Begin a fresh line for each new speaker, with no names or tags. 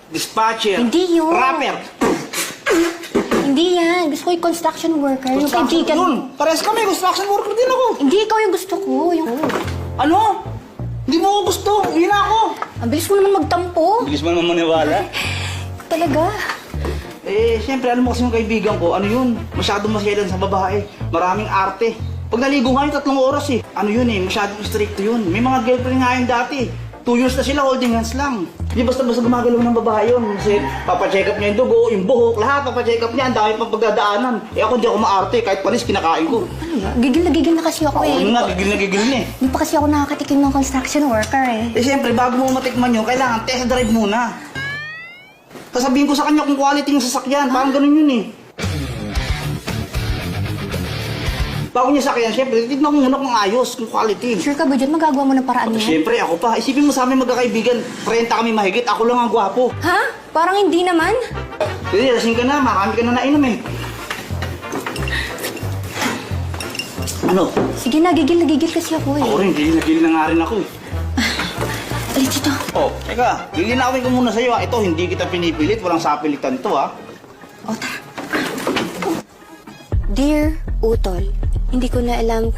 dispatcher,
Hindi yun.
rapper.
Hindi yan. Gusto ko yung construction worker. Yung
Construction
kaibigan.
yun. Parehas kami, construction worker din ako.
Hindi, ikaw yung gusto ko. Yung...
Ano? Hindi mo ako gusto. Uwi na ako.
Ang bilis mo naman magtampo.
Bilis mo naman maniwala.
Talaga.
Eh, siyempre, alam mo kasi yung kaibigan ko, ano yun? Masyadong masyalan sa babae. Maraming arte. Pag naligo nga yung 3 oras eh. Ano yun eh, masyadong stricto yun. May mga girlfriend nga yun dati. 2 years na sila, holding hands lang. Di basta-basta gumagalaw ng babae yun. Kasi papacheck up niya yung dugo, yung buhok, lahat papacheck up niya. Ang dami pang pagdadaanan. Eh ako di ako maarte, kahit panis kinakain ko.
Ano yan? Gigil na kasi ako eh.
Ano nga, gigil na eh.
Hindi pa kasi ako nakakatikim ng construction worker eh.
Eh siyempre, bago mo matikman yun, kailangan test drive muna. Sasabihin ko sa kanya kung quality yung sasakyan, parang ganun yun eh. Bago niya sakyan, siyempre, tignan ko muna kung ayos, kung quality.
Sure ka ba dyan? Magagawa mo ng paraan yan?
Siyempre, ako pa. Isipin mo sa amin magkakaibigan, 30 kami mahigit, ako lang ang gwapo.
Ha? Parang hindi naman.
Kasi lasing ka na, marami ka na nainom eh. Ano?
Sige na, gigil kasi ako eh.
Ako rin, gigil na nga rin ako eh.
Alis dito.
Oh, teka, giginawin ko muna sa'yo ha. Ito, hindi kita pinipilit, walang sapilitan to ha.
O, tara. Dear Utol, hindi ko na alam